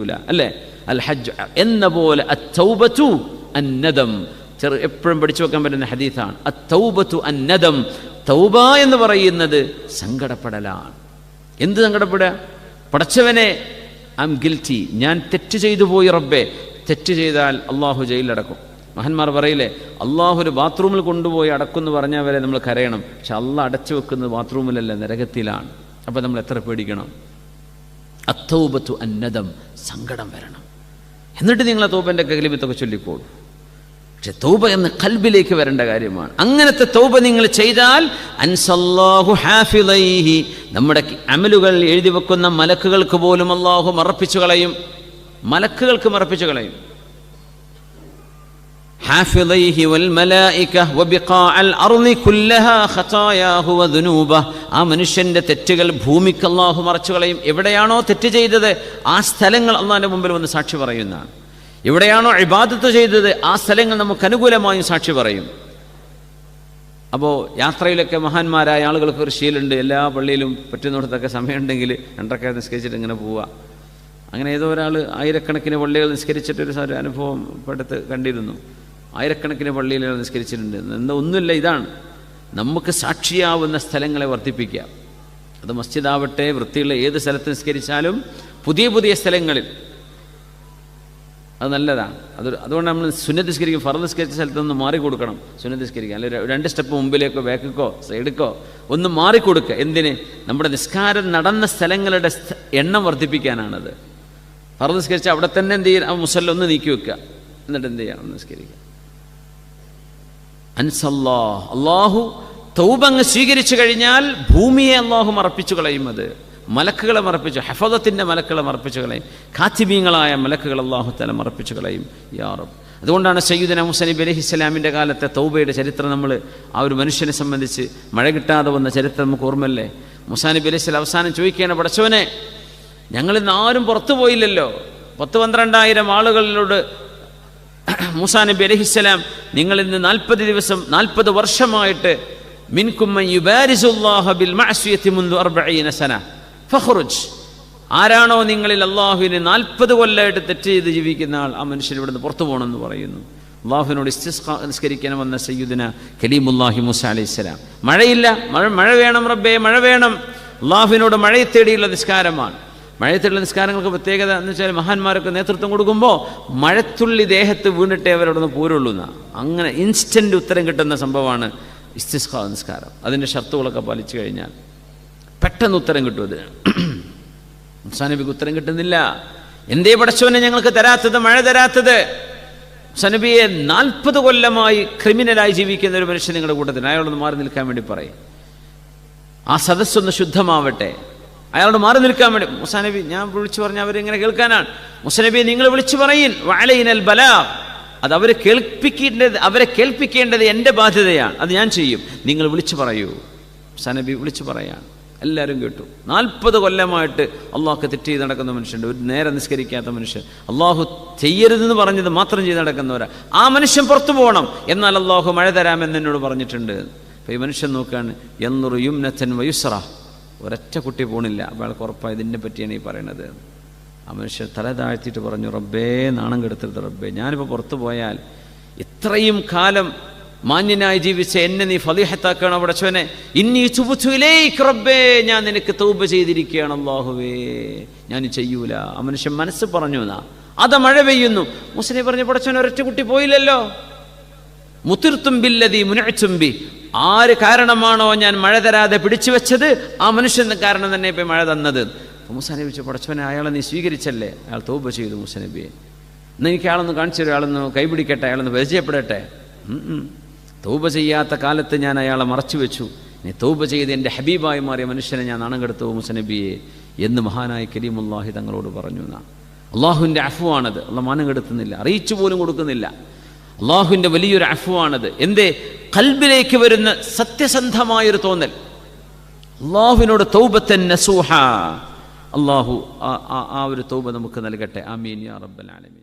അല്ലേ? അൽ ഹജ്ജ് എന്ന പോലെ അത്തൗബതു അന്നദം, എപ്പോഴും പഠിച്ചു വെക്കാൻ പറ്റുന്ന ഹദീസാണ്. അത്തൗബതു അന്നദം, തൗബ എന്ന് പറയുന്നത് സങ്കടപ്പെടലാണ്. എന്ത് സങ്കടപ്പെടുക? പടച്ചവനെ, ഐ എം ഗിൽറ്റി, ഞാൻ തെറ്റ് ചെയ്തു പോയി റബ്ബേ. തെറ്റ് ചെയ്താൽ അള്ളാഹു ജയിലിലടക്കും. മഹാന്മാർ പറയില്ലേ, അള്ളാഹു ഒരു ബാത്റൂമിൽ കൊണ്ടുപോയി അടക്കുമെന്ന് പറഞ്ഞാൽ വരെ നമ്മൾ കരയണം. പക്ഷെ അള്ളാഹ് അടച്ചു വെക്കുന്നത് ബാത്റൂമിലല്ല, നരകത്തിലാണ്. അപ്പം നമ്മൾ എത്ര പേടിക്കണം? അത്തൗബത്തു അന്നദം, സങ്കടം വരണം. എന്നിട്ട് നിങ്ങൾ ആ തൗബൻ്റെ കലിമത്തൊക്കെ ചൊല്ലിക്കോളൂ. പക്ഷെ തൗബ എന്ന ഖൽബിലേക്ക് വരേണ്ട കാര്യമാണ്. അങ്ങനത്തെ തൗബ നിങ്ങൾ ചെയ്താൽ അൻസല്ലാഹു ഹാഫിളൈഹി, നമ്മുടെ അമലുകൾ എഴുതി വെക്കുന്ന മലക്കുകൾക്ക് പോലും അള്ളാഹു മറപ്പിച്ചു കളയും. മലക്കുകൾക്ക് മറപ്പിച്ചു കളയും. ഹാഫിളൈഹി വൽ മലായിക വബിഖാഅൽ അർളി കുല്ലഹാ ഖതായാഹു വദുനൂബഹു, ആ മനുഷ്യന്റെ തെറ്റുകൾ ഭൂമിക്ക് അള്ളാഹു മറച്ചു കളയും. എവിടെയാണോ തെറ്റ് ചെയ്തത് ആ സ്ഥലങ്ങൾ അള്ളാഹിന്റെ മുമ്പിൽ വന്ന് സാക്ഷി പറയുന്നതാണ്. എവിടെയാണോ ഇബാദത്ത് ചെയ്തത് ആ സ്ഥലങ്ങൾ നമുക്ക് അനുകൂലമായും സാക്ഷി പറയും. അപ്പോൾ യാത്രയിലൊക്കെ മഹാന്മാരായ ആളുകൾക്ക് ഒരു ശീലമുണ്ട്, എല്ലാ പള്ളിയിലും പറ്റുന്നിടത്തൊക്കെ സമയമുണ്ടെങ്കിൽ 2 നിസ്കരിച്ചിട്ട് ഇങ്ങനെ പോവുക. അങ്ങനെ ഏതോ ഒരാൾ ആയിരക്കണക്കിന് പള്ളികൾ നിസ്കരിച്ചിട്ടൊരു അനുഭവം പെടുത്ത് കണ്ടിരുന്നു. ആയിരക്കണക്കിന് പള്ളിയിൽ നിസ്കരിച്ചിട്ടുണ്ട്. എന്താ ഒന്നുമില്ല, ഇതാണ് നമുക്ക് സാക്ഷിയാവുന്ന സ്ഥലങ്ങളെ വർദ്ധിപ്പിക്കുക. അത് മസ്ജിദാവട്ടെ, വൃത്തിയുള്ള ഏത് സ്ഥലത്ത് നിസ്കരിച്ചാലും പുതിയ പുതിയ സ്ഥലങ്ങളിൽ അത് നല്ലതാണ്. അതുകൊണ്ട് നമ്മൾ സുന്നത്ത് നിസ്കരിക്കും, ഫർദ് നിസ്കരിച്ച സ്ഥലത്ത് നിന്ന് മാറിക്കൊടുക്കണം. സുന്നത്ത് നിസ്കരിക്കുക, അല്ലെങ്കിൽ 2 സ്റ്റെപ്പ് മുമ്പിലേക്കോ ബാക്കിക്കോ സൈഡിക്കോ ഒന്ന് മാറിക്കൊടുക്കുക. എന്തിന്? നമ്മുടെ നിസ്കാരം നടന്ന സ്ഥലങ്ങളുടെ എണ്ണം വർദ്ധിപ്പിക്കാനാണത്. ഫർദ് നിസ്കരിച്ചാൽ അവിടെ തന്നെ എന്ത് ചെയ്യുക? ആ മുസല്ല ഒന്ന് നീക്കി വെക്കുക, എന്നിട്ട് എന്ത് ചെയ്യണം? നിസ്കരിക്കുക. അൻസല്ലാ, അള്ളാഹു തൗബ അങ്ങ് സ്വീകരിച്ചു കഴിഞ്ഞാൽ ഭൂമിയെ അള്ളാഹു മറപ്പിച്ചു കളയും. അത് മലക്കുകളെ മറപ്പിച്ചു, ഹഫദത്തിൻ്റെ മലക്കുകളെ മറപ്പിച്ചു കളയും. കാത്തിബീങ്ങളായ മലക്കുകൾ അള്ളാഹു തആല മറപ്പിച്ചു കളയും. യാ റബ്ബ്. അതുകൊണ്ടാണ് സയ്യിദുനാ മൂസാ നബി അലൈഹിസ്സലാമിൻ്റെ കാലത്തെ തൗബയുടെ ചരിത്രം, നമ്മൾ ആ ഒരു മനുഷ്യനെ സംബന്ധിച്ച് മഴ കിട്ടാതെ വന്ന ചരിത്രം നമുക്ക് ഓർമ്മല്ലേ? മൂസാ നബി അലൈഹിസ്സലാം അവസാനം ചോദിക്കുകയാണ്, പടച്ചവനെ, ഞങ്ങളിന്ന് ആരും പുറത്തു പോയില്ലല്ലോ. 10-12,000 ആളുകളിലോട് മൂസാ നബി അലൈഹിസ്സലാം, നിങ്ങളിന്ന് 40 ദിവസം 40 വർഷമായിട്ട് മിൻകും മൻ യുബാരിസുല്ലാഹ ബിൽ മഅസിയതി മുൻദു 40 സന ഫഖ്റുജ്, ആരാണോ നിങ്ങളിൽ അള്ളാഹുവിനെ 40 കൊല്ലമായിട്ട് തെറ്റ് ചെയ്ത് ജീവിക്കുന്ന ആൾ, ആ മനുഷ്യൻ ഇവിടുന്ന് പുറത്തു പോകണമെന്ന് പറയുന്നു. അള്ളാഹുവിനോട് ഇസ്തിസ്ഖാ നിസ്കരിക്കാൻ വന്ന സയ്യിദുനാ കലീമുല്ലാഹി മൂസാ അലൈഹിസ്സലാം, മഴയില്ല, മഴ വേണം റബ്ബേ, മഴ വേണം. അള്ളാഹുവിനോട് മഴയെ തേടിയുള്ള നിസ്കാരമാണ്. മഴയത്തുള്ള നിസ്കാരങ്ങൾക്ക് പ്രത്യേകത എന്ന് വെച്ചാൽ മഹാന്മാർക്ക് നേതൃത്വം കൊടുക്കുമ്പോൾ മഴത്തുള്ളി ദേഹത്ത് വീണിട്ടേ അവരോടൊന്ന് പോരുള്ളൂ എന്നാണ്. അങ്ങനെ ഇൻസ്റ്റൻറ്റ് ഉത്തരം കിട്ടുന്ന സംഭവമാണ് ഇസ്തിസ്ഖാ നിസ്കാരം. അതിൻ്റെ ഷർത്തുകളൊക്കെ പാലിച്ചു കഴിഞ്ഞാൽ പെട്ടെന്ന് ഉത്തരം കിട്ടും. അതിന് മൂസാ നബിക്ക് ഉത്തരം കിട്ടുന്നില്ല. എന്തേ പടച്ചവനെ ഞങ്ങൾക്ക് തരാത്തത്, മഴ തരാത്തത്? മൂസാ നബിയെ 40 കൊല്ലമായി ക്രിമിനലായി ജീവിക്കുന്ന ഒരു മനുഷ്യൻ നിങ്ങളുടെ കൂട്ടത്തിൽ, അയാളോട് മാറി നിൽക്കാൻ വേണ്ടി പറയും. ആ സദസ്സൊന്ന് ശുദ്ധമാവട്ടെ, അയാളോട് മാറി നിൽക്കാൻ വേണ്ടി. മൂസാ നബി, ഞാൻ വിളിച്ചു പറഞ്ഞാൽ അവരെങ്ങനെ കേൾക്കാനാണ്? മൂസാ നബിയെ നിങ്ങൾ വിളിച്ചു പറയിൻ, വഅലൈനൽ ബലാഗ്, അത് അവരെ കേൾപ്പിക്കേണ്ടത് എൻ്റെ ബാധ്യതയാണ്, അത് ഞാൻ ചെയ്യും. നിങ്ങൾ വിളിച്ചു പറയൂ. മൂസാ നബി വിളിച്ചു പറയാണ്. എല്ലാവരും കേട്ടു. 40 കൊല്ലമായിട്ട് അള്ളാഹുക്ക് തെറ്റ് ചെയ്ത് നടക്കുന്ന മനുഷ്യൻ്റെ, ഒരു നേരെ നിസ്കരിക്കാത്ത മനുഷ്യൻ, അള്ളാഹു ചെയ്യരുതെന്ന് പറഞ്ഞത് മാത്രം ചെയ്ത് നടക്കുന്നവരാ. ആ മനുഷ്യൻ പുറത്തു പോകണം, എന്നാൽ അള്ളാഹു മഴ തരാമെന്ന് എന്നോട് പറഞ്ഞിട്ടുണ്ട്. അപ്പോൾ ഈ മനുഷ്യൻ നോക്കുകയാണ്, യൻദുറു യുംനതൻ വയുസ്റ, ഒരൊറ്റ കുട്ടി പോണില്ല. അപ്പോൾ അയാൾക്ക് ഉറപ്പായി ഇതിനെ പറ്റിയാണ് ഈ പറയണത്. ആ മനുഷ്യൻ തല താഴ്ത്തിയിട്ട് പറഞ്ഞു, റബ്ബേ, നാണം കെടുത്തരുത് റബ്ബേ, ഞാനിപ്പോൾ പുറത്തു പോയാൽ ഇത്രയും കാലം മാന്യനായി ജീവിച്ച എന്നെ നീ ഫളീഹത്താക്കണം പടച്ചവനെ. ഇന്നി തുബ്തു ഇലൈക റബ്ബേ, ഞാൻ നിനക്ക് തൗബ ചെയ്തിരിക്കുകയാണ് അല്ലാഹുവേ, ഞാൻ ചെയ്യൂല. ആ മനുഷ്യൻ മനസ്സ് പറഞ്ഞു എന്നാ. അത് മഴ പെയ്യുന്നു. മൂസാ നബി പറഞ്ഞു, പടച്ചവനെ, ഒരൊറ്റ കുട്ടി പോയില്ലല്ലോ. മുതിർത്തും ബില്ലദീ മുനഅ്തും ബി, ആര് കാരണമാണോ ഞാൻ മഴ തരാതെ പിടിച്ചു വെച്ചത്, ആ മനുഷ്യൻ്റെ കാരണം തന്നെ ഇപ്പം മഴ തന്നത്. മൂസാ നബി ചോദിച്ചു, പടച്ചവനെ, അയാളെ നീ സ്വീകരിച്ചല്ലേ? അയാൾ തൗബ ചെയ്തു. മൂസാ നബിയെ, എന്നാൽ എനിക്ക് അയാളൊന്ന് കാണിച്ചു തരും, അയാളൊന്ന് കൈപിടിക്കട്ടെ, അയാളൊന്ന് പരിചയപ്പെടട്ടെ. തൗബ ചെയ്യാത്ത കാലത്ത് ഞാൻ അയാളെ മറച്ചു വെച്ചു, നീ തൗബ ചെയ്ത് എൻ്റെ ഹബീബായി മാറിയ മനുഷ്യനെ ഞാൻ നാണം കെടുത്തു മൂസാ നബിയെ എന്ന് മഹാനായ കലീമുല്ലാഹി തങ്ങളോട് പറഞ്ഞു എന്നാണ്. അള്ളാഹുവിൻ്റെ അഫ്വാണത്. അള്ളാഹ് മാനം കെടുത്തുന്നില്ല, അറിയിച്ചു പോലും കൊടുക്കുന്നില്ല. അള്ളാഹുവിൻ്റെ വലിയൊരു അഫ്വാണത്. എന്തേ? ഖൽബിലേക്ക് വരുന്ന സത്യസന്ധമായൊരു തോന്നൽ. അള്ളാഹുവിനോട് തൗബത്തൻ നസൂഹ. അള്ളാഹു ആ ഒരു തൗബ നമുക്ക് നൽകട്ടെ. ആമീൻ യാ റബ്ബൽ ആലമീൻ.